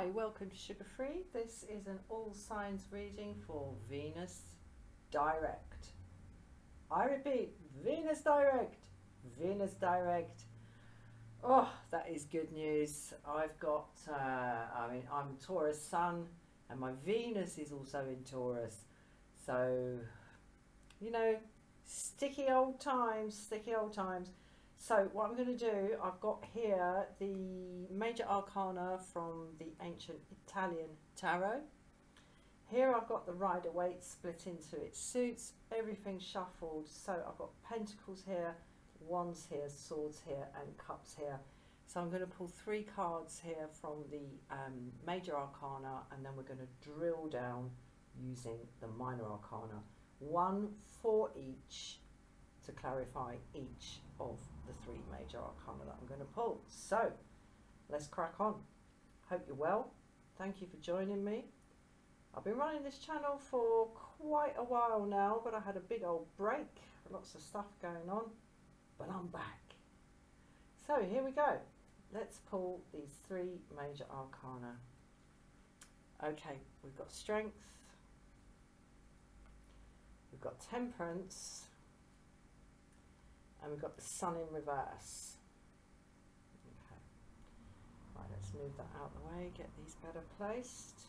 Hi, welcome to Sugar Free. This is an all signs reading for Venus Direct. I repeat, Venus Direct. Venus Direct. Oh, that is good news. I've got, I'm Taurus Sun and my Venus is also in Taurus. So, you know, sticky old times, sticky old times. So what I'm going to do, I've got here the major arcana from the ancient Italian tarot. Here I've got the Rider-Waite split into its suits, everything shuffled. So I've got pentacles here, wands here, swords here and cups here. So I'm going to pull 3 cards here from the major arcana, and then we're going to drill down using the minor arcana. 1 for each to clarify each of the 3 major arcana that I'm going to pull. So let's crack on. Hope you're well. Thank you for joining me. I've been running this channel for quite a while now, but I had a big old break, lots of stuff going on, but I'm back. So here we go. Let's pull these 3 major arcana. Okay, we've got strength, we've got temperance, and we've got the sun in reverse. Okay. Right, let's move that out of the way, get these better placed.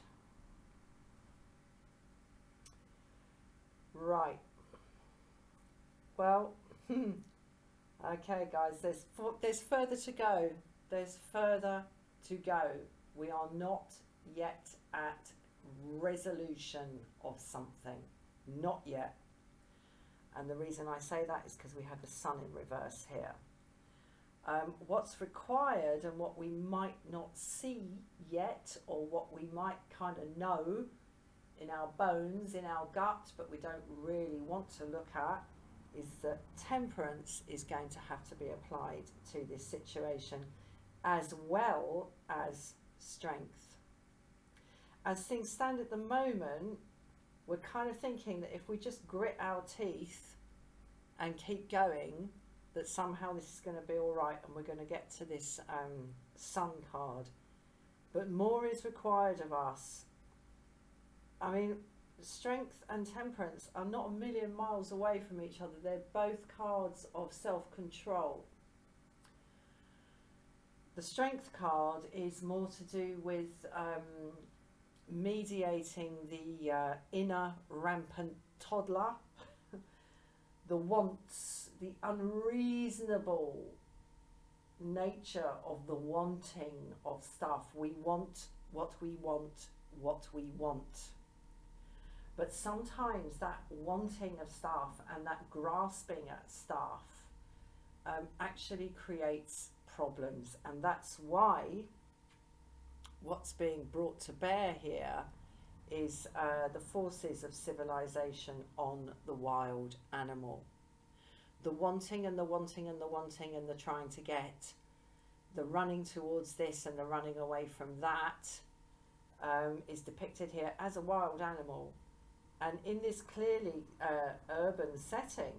Right. Well, okay guys, there's further to go. There's further to go. We are not yet at resolution of something. Not yet. And the reason I say that is because we have the sun in reverse here. What's required and what we might not see yet, or what we might kind of know in our bones, in our gut, but we don't really want to look at, is that temperance is going to have to be applied to this situation, as well as strength. As things stand at the moment, we're kind of thinking that if we just grit our teeth and keep going, that somehow this is going to be all right and we're going to get to this sun card. But more is required of us. I mean, strength and temperance are not a million miles away from each other. They're both cards of self-control. The strength card is more to do with mediating the inner rampant toddler, the wants, the unreasonable nature of the wanting of stuff. We want what we want, what we want. But sometimes that wanting of stuff and that grasping at stuff actually creates problems, and that's why what's being brought to bear here is the forces of civilization on the wild animal. The wanting and the wanting and the wanting and the trying to get, the running towards this and the running away from that is depicted here as a wild animal. And in this clearly urban setting,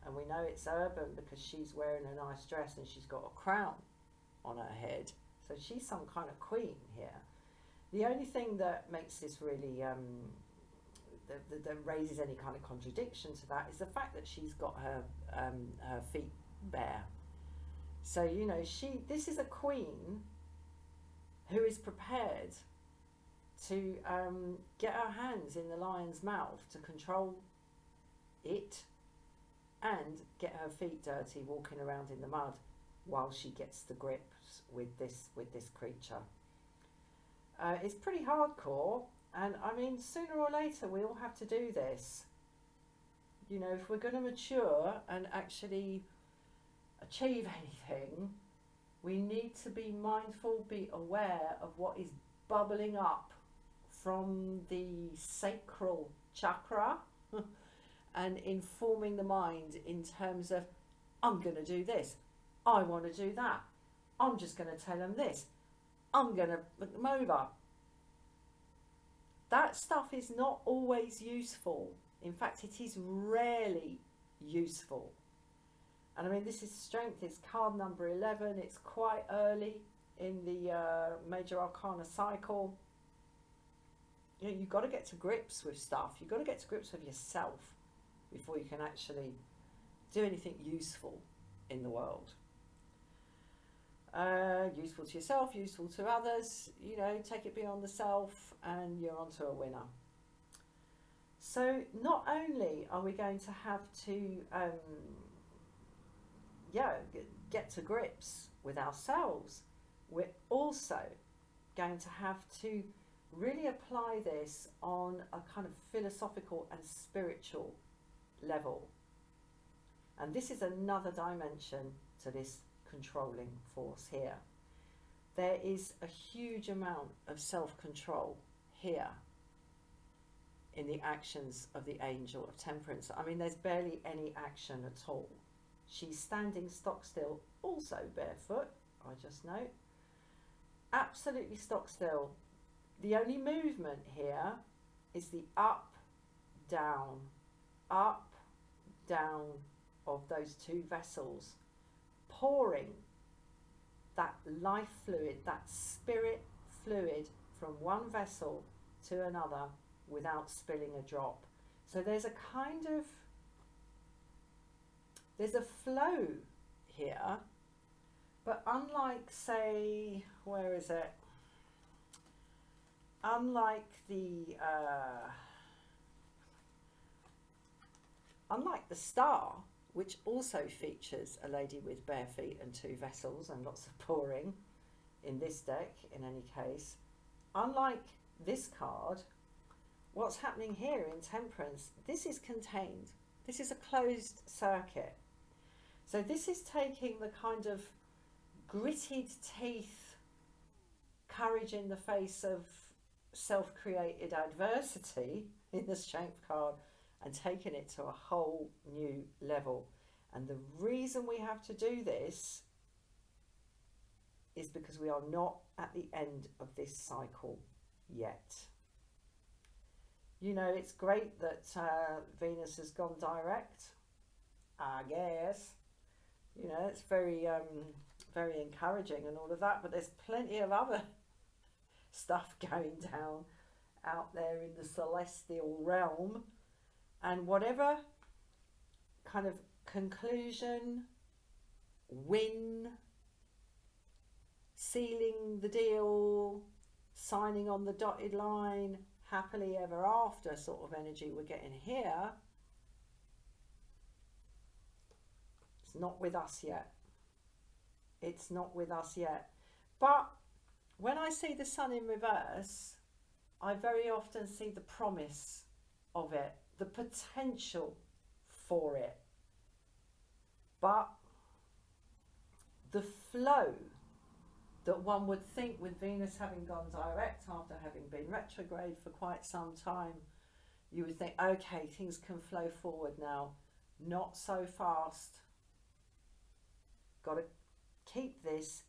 and we know it's urban because she's wearing a nice dress and she's got a crown on her head, so she's some kind of queen here. The only thing that makes this really, that raises any kind of contradiction to that, is the fact that she's got her feet bare. So, you know, this is a queen who is prepared to get her hands in the lion's mouth to control it and get her feet dirty walking around in the mud while she gets the grips with this creature. It's pretty hardcore, and I mean, sooner or later we all have to do this. You know, if we're going to mature and actually achieve anything, we need to be mindful, be aware of what is bubbling up from the sacral chakra and informing the mind in terms of, I'm going to do this, I want to do that, I'm just going to tell them this, I'm going to look them over. That stuff is not always useful. In fact, it is rarely useful. And I mean, this is strength, it's card number 11, it's quite early in the major arcana cycle. you know, you've got to get to grips with stuff. You've got to get to grips with yourself before you can actually do anything useful in the world. Useful to yourself, useful to others, you know, take it beyond the self and you're onto a winner. So not only are we going to have to get to grips with ourselves, we're also going to have to really apply this on a kind of philosophical and spiritual level. And this is another dimension to this controlling force here. There is a huge amount of self-control here in the actions of the Angel of Temperance. I mean, there's barely any action at all. She's standing stock still, also barefoot, I just note. Absolutely stock still. The only movement here is the up, down of those two vessels, pouring that life fluid, that spirit fluid from one vessel to another without spilling a drop. So there's a flow here, but unlike, say, where is it? Unlike the star, which also features a lady with bare feet and two vessels and lots of pouring in this deck, in any case, unlike this card, what's happening here in Temperance, this is contained. This is a closed circuit. So this is taking the kind of gritted teeth, courage in the face of self-created adversity in the Strength card and taking it to a whole new level. And the reason we have to do this is because we are not at the end of this cycle yet. You know, it's great that Venus has gone direct, I guess. You know, it's very encouraging and all of that, but there's plenty of other stuff going down out there in the celestial realm. And whatever kind of conclusion, win, sealing the deal, signing on the dotted line, happily ever after sort of energy we're getting here, it's not with us yet. It's not with us yet. But when I see the sun in reverse, I very often see the promise of it, the potential for it. But the flow that one would think, with Venus having gone direct after having been retrograde for quite some time, you would think, okay, things can flow forward now. Not so fast. Got to keep this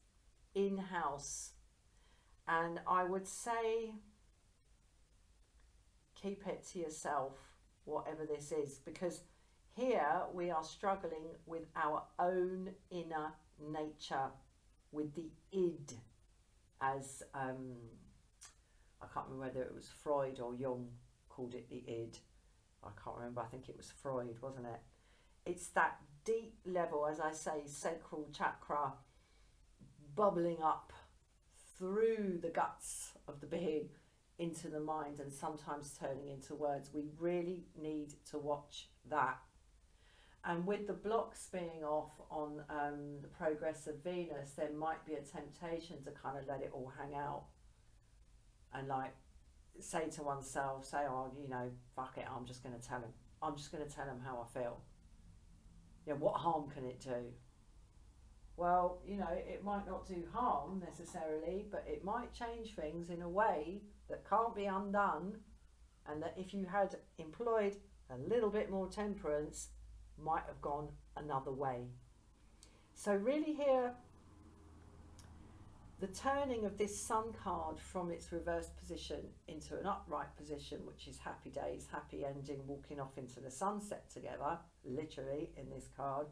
in-house. And I would say, keep it to yourself, whatever this is, because here we are struggling with our own inner nature, with the id, as I can't remember whether it was Freud or Jung called it the id. I can't remember, I think it was Freud, wasn't it? It's that deep level, as I say, sacral chakra bubbling up through the guts of the being into the mind and sometimes turning into words. We really need to watch that. And with the blocks being off on the progress of Venus, there might be a temptation to kind of let it all hang out and like say to oneself, say, oh, you know, fuck it, I'm just going to tell him. I'm just going to tell him how I feel. You know, what harm can it do? Well, you know, it might not do harm necessarily, but it might change things in a way that can't be undone, and that if you had employed a little bit more temperance, might have gone another way. So really here, the turning of this sun card from its reverse position into an upright position, which is happy days, happy ending, walking off into the sunset together, literally in this card,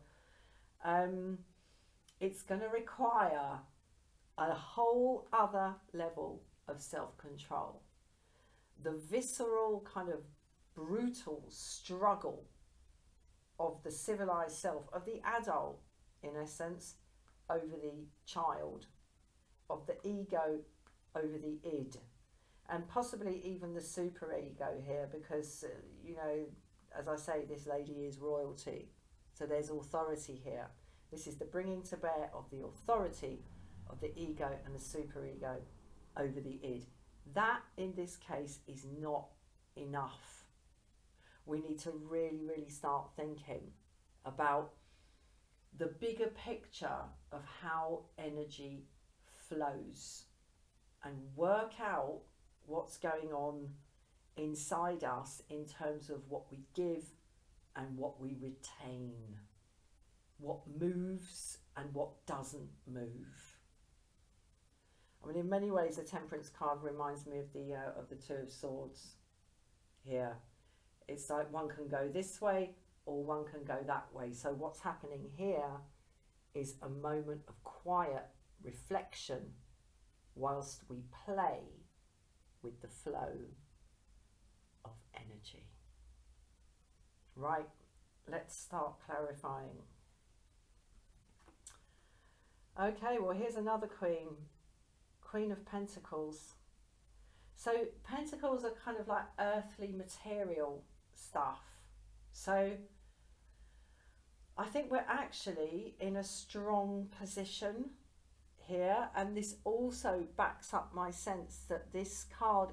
it's going to require a whole other level of self-control. the visceral kind of brutal struggle of the civilized self, of the adult in essence, over the child, of the ego over the id, and possibly even the superego here, because as I say, this lady is royalty, so there's authority here. This is the bringing to bear of the authority of the ego and the superego over the id. That in this case is not enough. We need to really, really start thinking about the bigger picture of how energy flows and work out what's going on inside us in terms of what we give and what we retain, what moves and what doesn't move. I mean, in many ways, the Temperance card reminds me of the Two of Swords here. It's like one can go this way or one can go that way. So what's happening here is a moment of quiet reflection whilst we play with the flow of energy. Right, let's start clarifying. Okay, well, here's another queen. Queen of Pentacles. So pentacles are kind of like earthly material stuff. So I think we're actually in a strong position here, and this also backs up my sense that this card,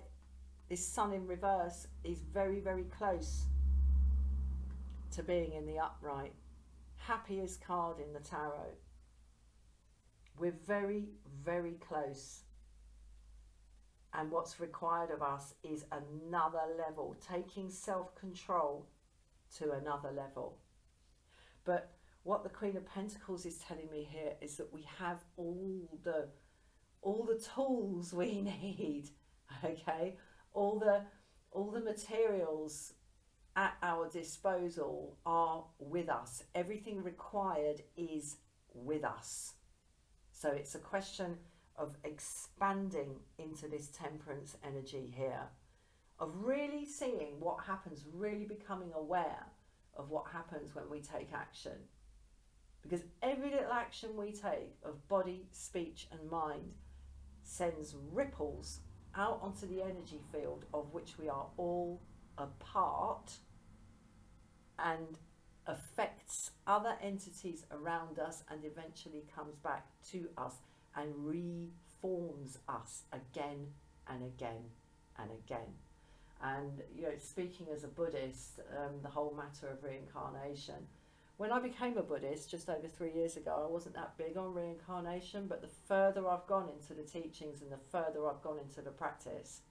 this Sun in reverse, is very, very close to being in the upright. Happiest card in the tarot. We're very, very close. And what's required of us is another level, taking self-control to another level. But what the Queen of Pentacles is telling me here is that we have all the tools we need, okay? All the materials at our disposal are with us. Everything required is with us. So it's a question of expanding into this Temperance energy here, of really seeing what happens, really becoming aware of what happens when we take action. Because every little action we take of body, speech and mind sends ripples out onto the energy field of which we are all a part, and affects other entities around us, and eventually comes back to us and reforms us again and again and again. And speaking as a Buddhist, the whole matter of reincarnation, when I became a Buddhist just over 3 years ago, I wasn't that big on reincarnation, but the further I've gone into the teachings and the further I've gone into the practices,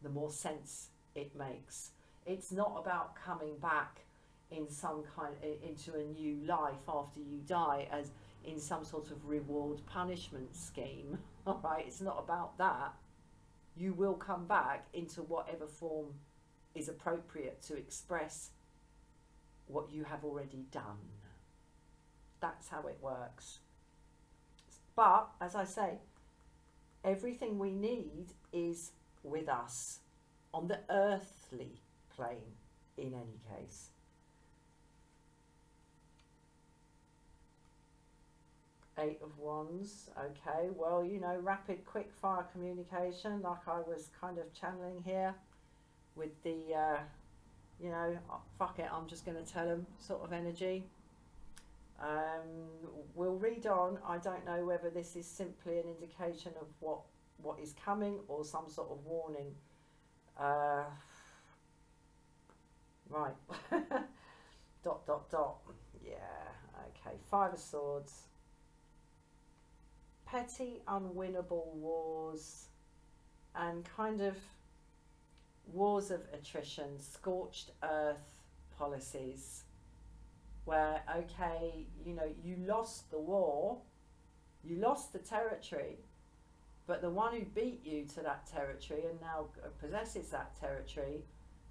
the more sense it makes. It's not about coming back in some kind into a new life after you die as in some sort of reward punishment scheme. All right, it's not about that. You will come back into whatever form is appropriate to express what you have already done. That's how it works. But as I say, everything we need is with us on the earthly plane in any case. Eight of Wands. Okay, well, rapid quick fire communication, like I was kind of channeling here with the fuck it, I'm just going to tell them sort of energy. We'll read on. I don't know whether this is simply an indication of what is coming or some sort of warning. Right. ... Yeah, okay. Five of Swords. Petty, unwinnable wars and kind of wars of attrition, scorched earth policies where, okay, you lost the war, you lost the territory, but the one who beat you to that territory and now possesses that territory,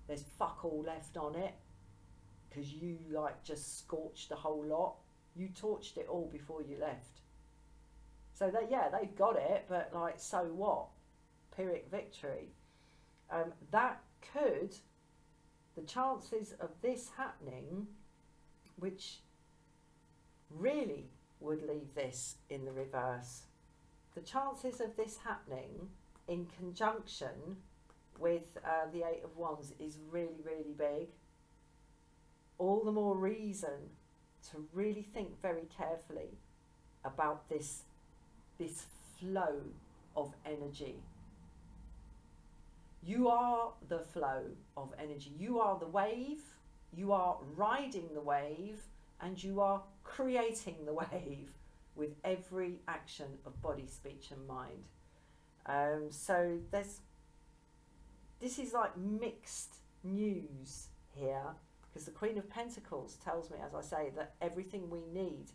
there's fuck all left on it because you just scorched the whole lot. You torched it all before you left. So that, yeah, they've got it, but so what? Pyrrhic victory, that could, the chances of this happening, which really would leave this in the reverse, the chances of this happening in conjunction with the Eight of Wands is really, really big. All the more reason to really think very carefully about this flow of energy. You are the flow of energy. You are the wave, you are riding the wave, and you are creating the wave with every action of body, speech and mind. So this is like mixed news here, because the Queen of Pentacles tells me, as I say, that everything we need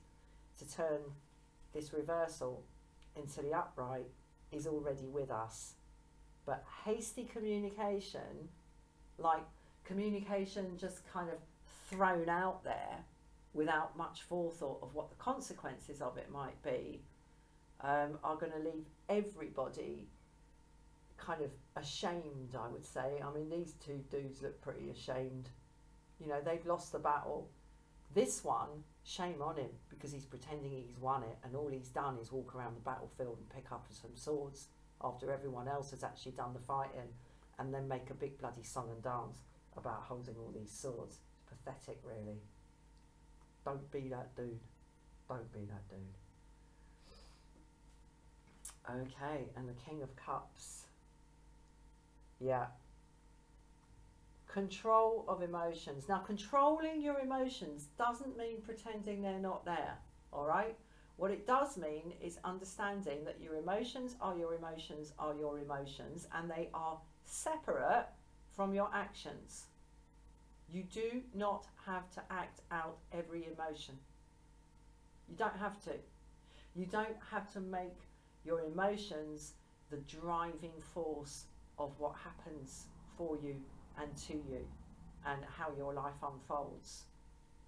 to turn this reversal into the upright is already with us. But hasty communication, like communication just kind of thrown out there without much forethought of what the consequences of it might be, are going to leave everybody kind of ashamed, I would say. I mean, these two dudes look pretty ashamed. You know, they've lost the battle. This one, shame on him, because he's pretending he's won it, and all he's done is walk around the battlefield and pick up some swords after everyone else has actually done the fighting, and then make a big bloody song and dance about holding all these swords. It's pathetic, really. Don't be that dude. Don't be that dude. Okay, and the King of Cups. Yeah. Control of emotions. Now, controlling your emotions doesn't mean pretending they're not there, all right? What it does mean is understanding that your emotions are your emotions are your emotions, and they are separate from your actions. You do not have to act out every emotion. You don't have to. You don't have to make your emotions the driving force of what happens for you and to you and how your life unfolds.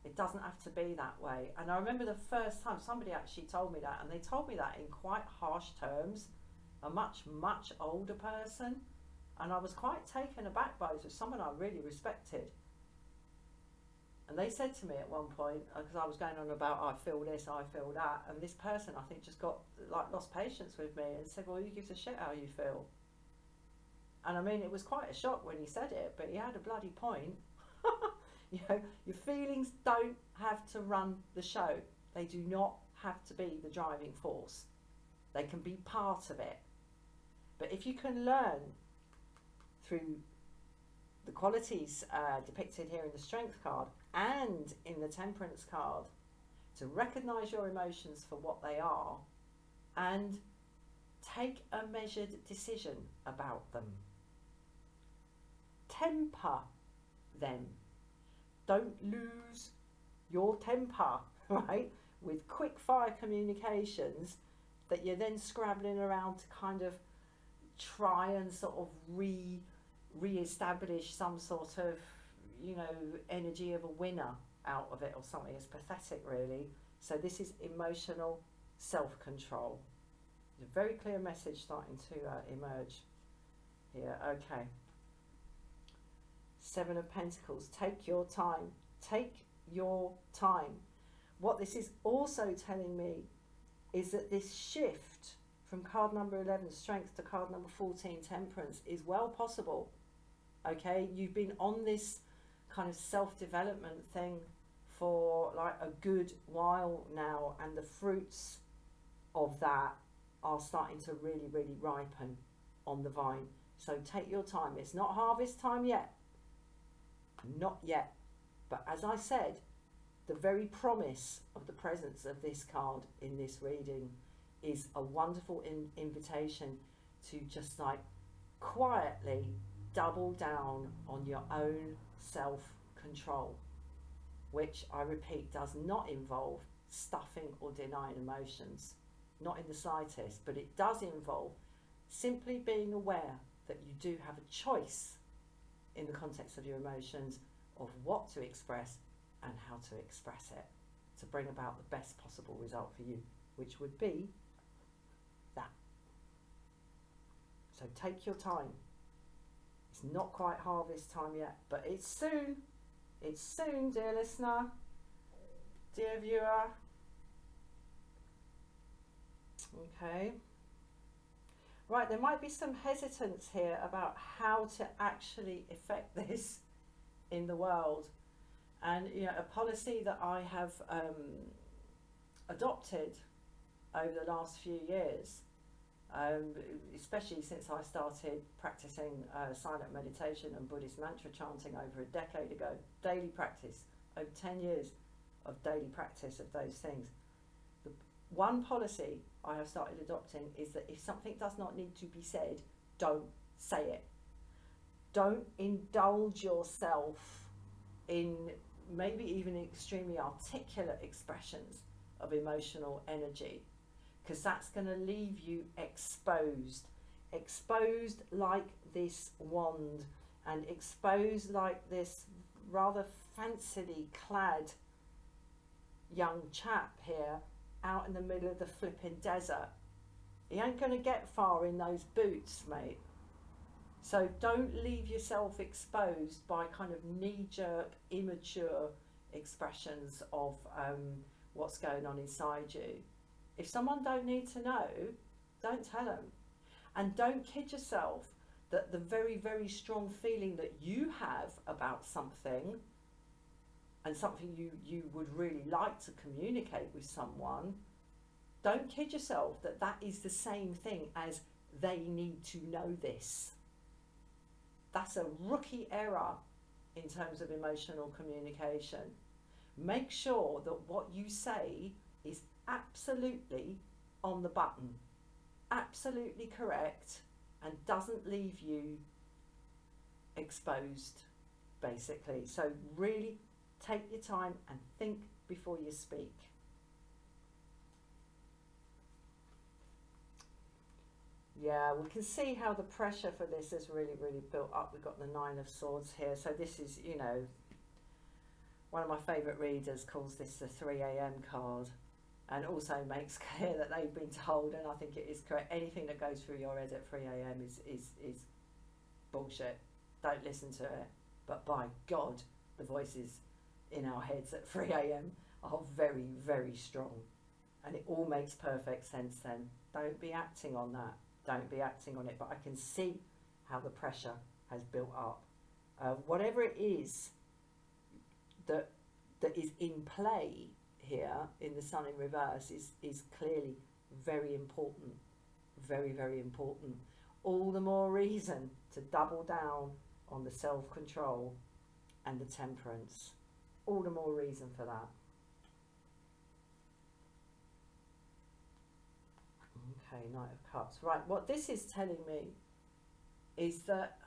It doesn't have to be that way. And I remember the first time somebody actually told me that, and they told me that in quite harsh terms, a much, much older person. And I was quite taken aback by it. It was someone I really respected. And they said to me at one point, because I was going on about, I feel this, I feel that, and this person, I think, just got, like, lost patience with me and said, well, who gives a shit how you feel? And I mean, it was quite a shock when he said it, but he had a bloody point. You know, your feelings don't have to run the show. They do not have to be the driving force. They can be part of it. But if you can learn through the qualities depicted here in the Strength card and in the Temperance card to recognise your emotions for what they are and take a measured decision about them. Temper them. Don't lose your temper, right, with quick fire communications that you're then scrabbling around to kind of try and sort of re-establish some sort of, you know, energy of a winner out of it or something. It's pathetic, really. So this is emotional self-control. There's a very clear message starting to emerge here. Okay. Seven of Pentacles. Take your time. Take your time. What this is also telling me is that this shift from card number 11, Strength, to card number 14, Temperance, is well possible. Okay, you've been on this kind of self-development thing for like a good while now, and the fruits of that are starting to really, really ripen on the vine. So take your time. It's not harvest time yet. Not yet. But as I said, the very promise of the presence of this card in this reading is a wonderful invitation to just like quietly double down on your own self-control, which, I repeat, does not involve stuffing or denying emotions, not in the slightest, but it does involve simply being aware that you do have a choice in the context of your emotions of what to express and how to express it to bring about the best possible result for you, which would be that. So So take your time. It's not quite harvest time yet, but it's soon. It's soon, dear listener, dear viewer. Okay. Right, there might be some hesitance here about how to actually effect this in the world. And a policy that I have adopted over the last few years, especially since I started practicing silent meditation and Buddhist mantra chanting over a decade ago, daily practice, over 10 years of daily practice of those things. The one policy I have started adopting is that if something does not need to be said, don't say it. Don't indulge yourself in maybe even extremely articulate expressions of emotional energy, because that's going to leave you exposed like this wand, and exposed like this rather fancily clad young chap here out in the middle of the flipping desert. He ain't going to get far in those boots, mate. So don't leave yourself exposed by kind of knee-jerk, immature expressions of what's going on inside you. If someone don't need to know, don't tell them. And don't kid yourself that the very, very strong feeling that you have about something, and something you would really like to communicate with someone, don't kid yourself that that is the same thing as they need to know this. That's a rookie error in terms of emotional communication. Make sure that what you say is absolutely on the button, absolutely correct, and doesn't leave you exposed, basically. So really take your time and think before you speak. Yeah, we can see how the pressure for this has really, really built up. We've got the Nine of Swords here. So this is, one of my favourite readers calls this the 3 a.m. card, and also makes clear that they've been told, and I think it is correct, anything that goes through your head at 3 a.m. is bullshit. Don't listen to it. But by God, the voices in our heads at 3 a.m. are very, very strong. And it all makes perfect sense then. Don't be acting on that. Don't be acting on it. But I can see how the pressure has built up. Whatever it is that is in play here in the Sun in reverse is clearly very important. Very, very important. All the more reason to double down on the self-control and the temperance. All the more reason for that. Okay, Knight of Cups. Right, what this is telling me is that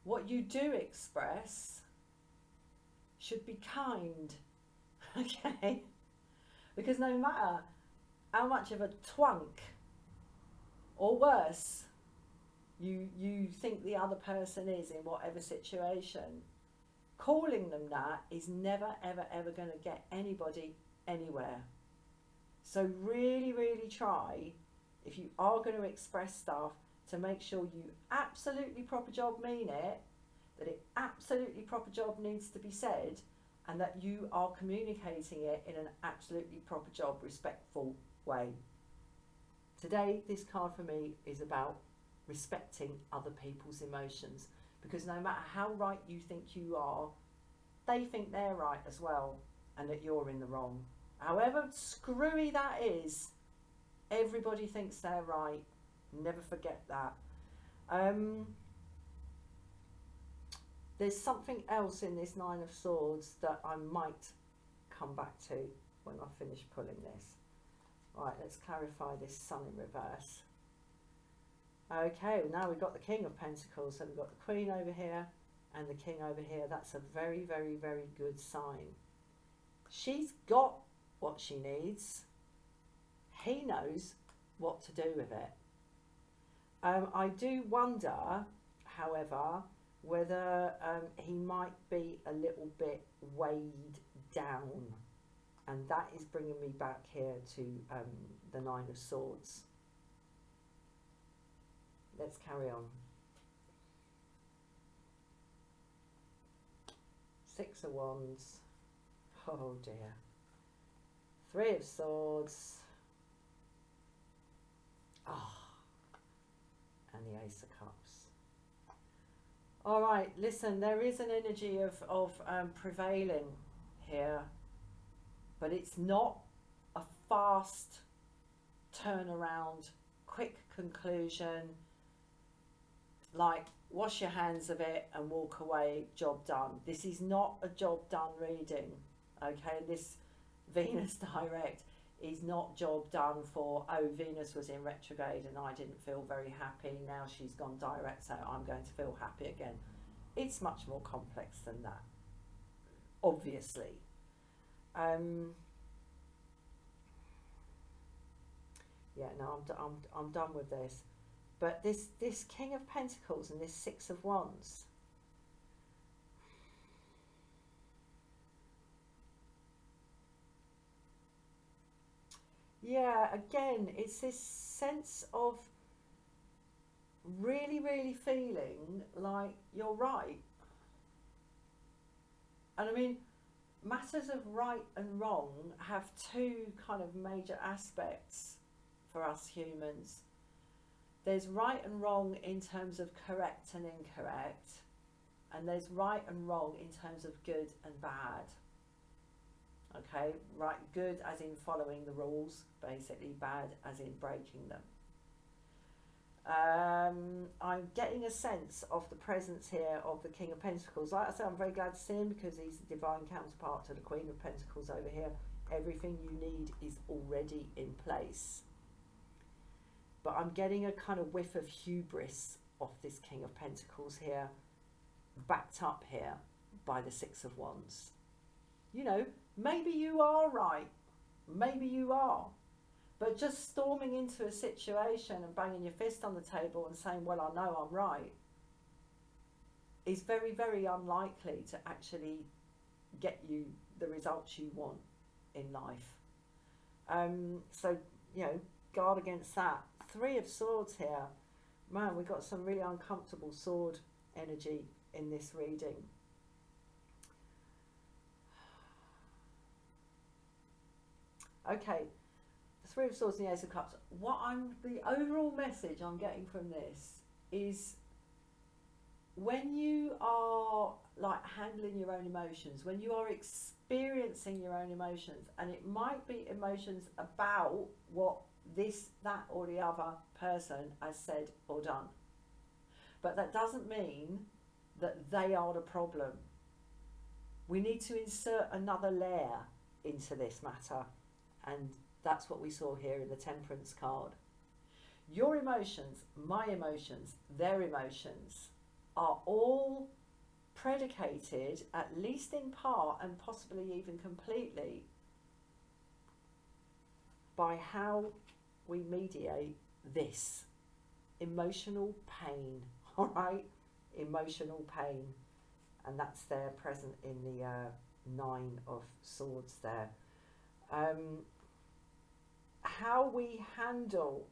what you do express should be kind, okay? Because no matter how much of a twunk, or worse, you think the other person is in whatever situation, calling them that is never, ever, ever going to get anybody anywhere. So really, really try, if you are going to express stuff, to make sure you absolutely proper job mean it, that it absolutely proper job needs to be said, and that you are communicating it in an absolutely proper job respectful way. Today, this card for me is about respecting other people's emotions, because no matter how right you think you are, they think they're right as well, and that you're in the wrong. However screwy that is, everybody thinks they're right. Never forget that. There's something else in this Nine of Swords that I might come back to when I finish pulling this. Right, let's clarify this Sun in reverse. Okay, well now we've got the King of Pentacles, so we've got the Queen over here and the King over here. That's a very, very, very good sign. She's got what she needs. He knows what to do with it. I do wonder, however, whether he might be a little bit weighed down, and that is bringing me back here to the Nine of Swords. let's carry on. Six of Wands. Oh dear. Three of Swords. And the Ace of Cups. All right, listen, there is an energy of prevailing here, but it's not a fast turnaround, quick conclusion, like wash your hands of it and walk away, job done. This is not a job done reading, okay? This Venus direct is not job done for, oh, Venus was in retrograde and I didn't feel very happy, now she's gone direct, so I'm going to feel happy again. It's much more complex than that, obviously. Yeah, no, I'm done with this. But this King of Pentacles and this Six of Wands, yeah, again, it's this sense of really, really feeling like you're right. And I mean, matters of right and wrong have two kind of major aspects for us humans. There's right and wrong in terms of correct and incorrect, and there's right and wrong in terms of good and bad. Okay, right, good as in following the rules, basically, bad as in breaking them. I'm getting a sense of the presence here of the King of Pentacles. Like I said, I'm very glad to see him because he's the divine counterpart to the Queen of Pentacles over here. Everything you need is already in place. But I'm getting a kind of whiff of hubris of this King of Pentacles here, backed up here by the Six of Wands. You know, maybe you are right. Maybe you are. But just storming into a situation and banging your fist on the table and saying, well, I know I'm right, is very, very unlikely to actually get you the results you want in life. So, you know, guard against that. Three of Swords here. Man, we've got some really uncomfortable sword energy in this reading. Okay, the Three of Swords and the Ace of Cups. The overall message I'm getting from this is when you are like handling your own emotions, when you are experiencing your own emotions, and it might be emotions about what this, that or the other person has said or done, but that doesn't mean that they are the problem. We need to insert another layer into this matter, and that's what we saw here in the Temperance card. Your emotions, my emotions, their emotions are all predicated, at least in part and possibly even completely, by how we mediate this emotional pain. All right, emotional pain, and that's there present in the Nine of Swords there. How we handle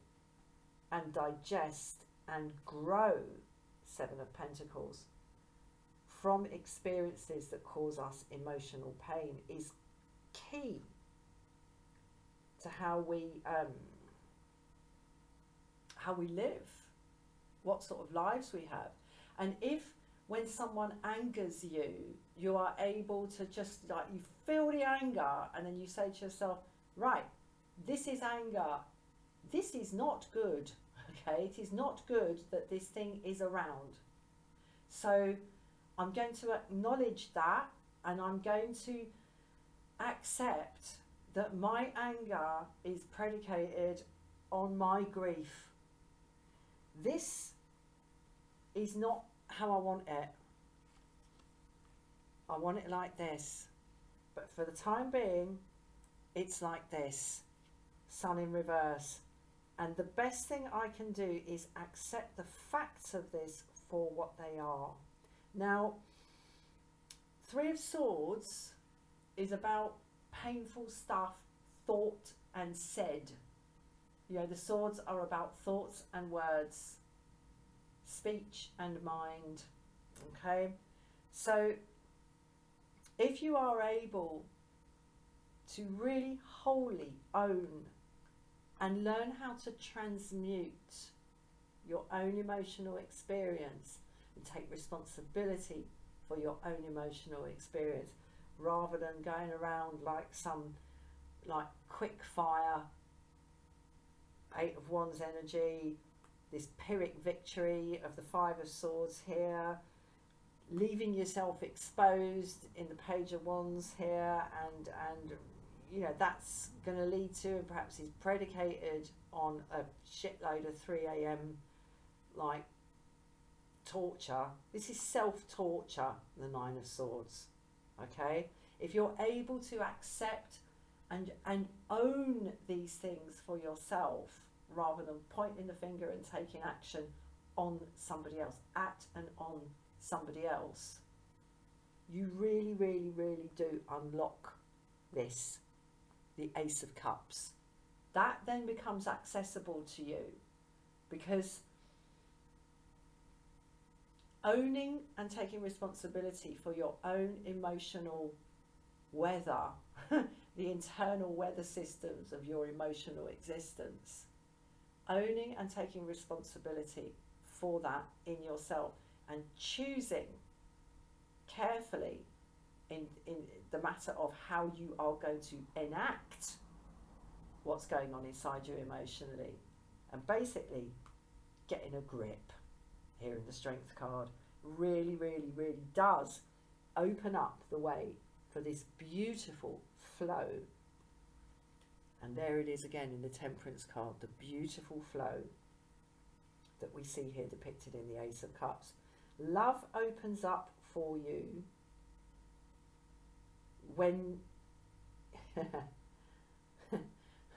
and digest and grow, Seven of Pentacles, from experiences that cause us emotional pain is key to how we live, what sort of lives we have. And if when someone angers you, you are able to just, like, you feel the anger and then you say to yourself, right, this is anger, this is not good, okay? It is not good that this thing is around. So I'm going to acknowledge that, and I'm going to accept that my anger is predicated on my grief. This is not how I want it. I want it like this. But for the time being, it's like this. Sun in reverse. And the best thing I can do is accept the facts of this for what they are. Now, Three of Swords is about painful stuff thought and said. You know, the swords are about thoughts and words. speech and mind. Okay, so if you are able to really wholly own and learn how to transmute your own emotional experience and take responsibility for your own emotional experience, rather than going around like some quick fire Eight of Wands energy, this Pyrrhic victory of the Five of Swords here, leaving yourself exposed in the Page of Wands here, and you know that's going to lead to, and perhaps is predicated on, a shitload of 3 a.m. like torture. This is self-torture, the Nine of Swords. Okay, if you're able to accept and own these things for yourself, rather than pointing the finger and taking action on somebody else, at and on somebody else, you really, really, really do unlock this, the Ace of Cups. That then becomes accessible to you, because owning and taking responsibility for your own emotional weather, the internal weather systems of your emotional existence, owning and taking responsibility for that in yourself, and choosing carefully in the matter of how you are going to enact what's going on inside you emotionally, and basically getting a grip here in the Strength card really, really, really does open up the way for this beautiful flow. And there it is again in the Temperance card, the beautiful flow that we see here depicted in the Ace of Cups. Love opens up for you when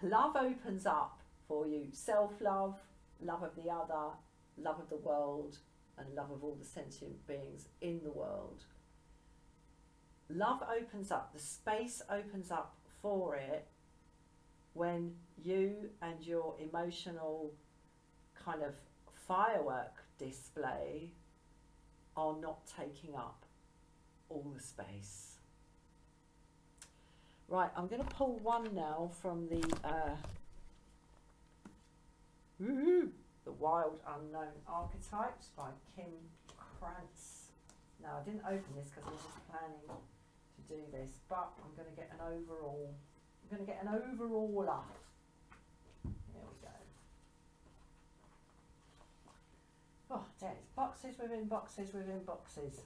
love opens up for you. Self-love, love of the other, love of the world, and love of all the sentient beings in the world. Love opens up, the space opens up for it when you and your emotional kind of firework display are not taking up all the space. Right, I'm going to pull one now from the Wild Unknown Archetypes by Kim Krantz. Now, I didn't open this because I wasn't planning to do this, but I'm going to get an overall. I'm going to get an overall-er. There we go. Oh, there's boxes within boxes within boxes.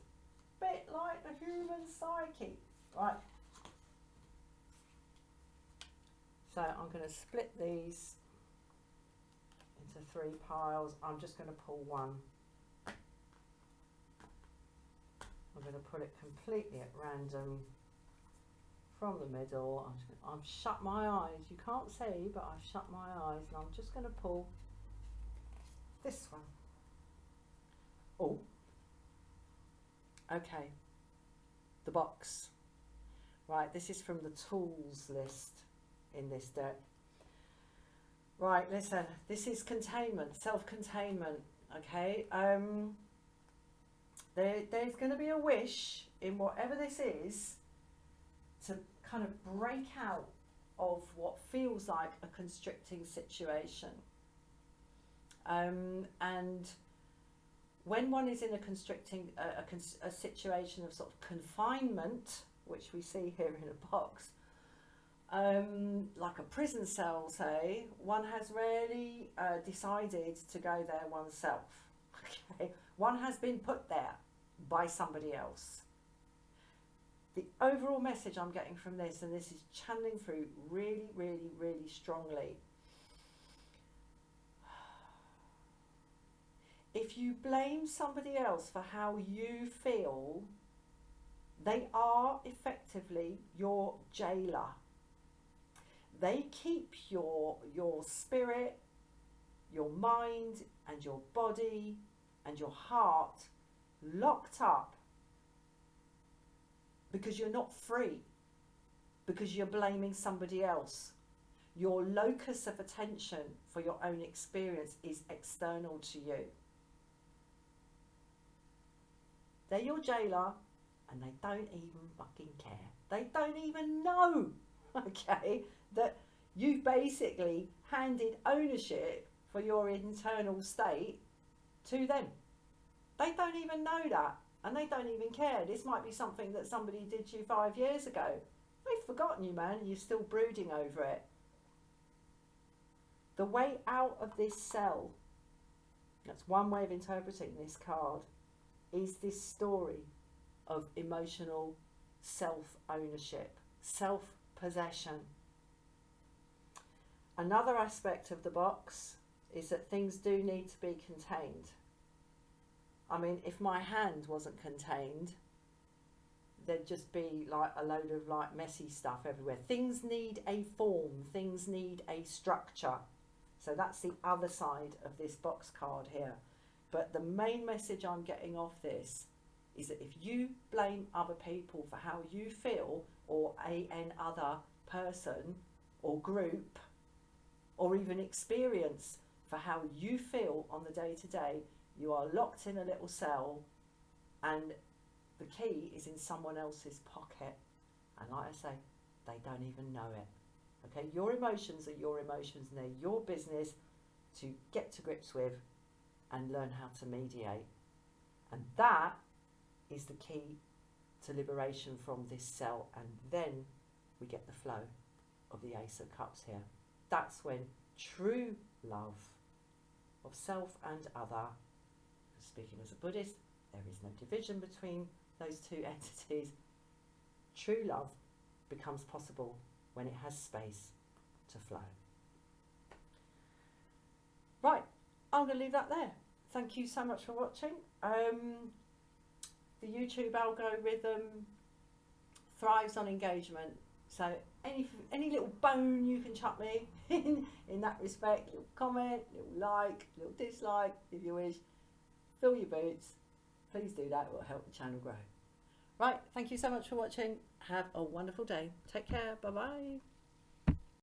Bit like the human psyche. Right. So I'm going to split these into 3 piles. I'm just going to pull one. I'm going to put it completely at random from the middle. I've shut my eyes. You can't see, but I've shut my eyes, and I'm just going to pull this one. Oh, okay. The box. Right, this is from the tools list in this deck. Right, listen, this is containment, self-containment, okay? There's going to be a wish in whatever this is to kind of break out of what feels like a constricting situation. And when one is in a constricting, a situation of sort of confinement, which we see here in a box, like a prison cell, say, one has rarely decided to go there oneself. Okay, one has been put there by somebody else. The overall message I'm getting from this, and this is channeling through really, really, really strongly. If you blame somebody else for how you feel, they are effectively your jailer. They keep your spirit, your mind, and your body, and your heart locked up because you're not free, because you're blaming somebody else. Your locus of attention for your own experience is external to you. They're your jailer, and they don't even fucking care. They don't even know, okay, that you've basically handed ownership for your internal state to them. They don't even know that, and they don't even care. This might be something that somebody did to you 5 years ago. They've forgotten you, man, and you're still brooding over it. The way out of this cell, that's one way of interpreting this card, is this story of emotional self-ownership, self-possession. Another aspect of the box is that things do need to be contained. I mean, if my hand wasn't contained, there'd just be like a load of like messy stuff everywhere. Things need a form, things need a structure. So that's the other side of this box card here. But the main message I'm getting off this is that if you blame other people for how you feel, or an other person or group, or even experience for how you feel on the day-to-day, you are locked in a little cell, and the key is in someone else's pocket. And like I say, they don't even know it. Okay, your emotions are your emotions, and they're your business to get to grips with and learn how to mediate. And that is the key to liberation from this cell. And then we get the flow of the Ace of Cups here. That's when true love of self and other, speaking as a Buddhist, there is no division between those two entities. True love becomes possible when it has space to flow. Right, I'm going to leave that there. Thank you so much for watching. The YouTube algorithm thrives on engagement, so any little bone you can chuck me in that respect, little comment, little like, little dislike, if you wish, fill your boots, please do that. It will help the channel grow. Right, thank you so much for watching. Have a wonderful day. Take care. Bye bye.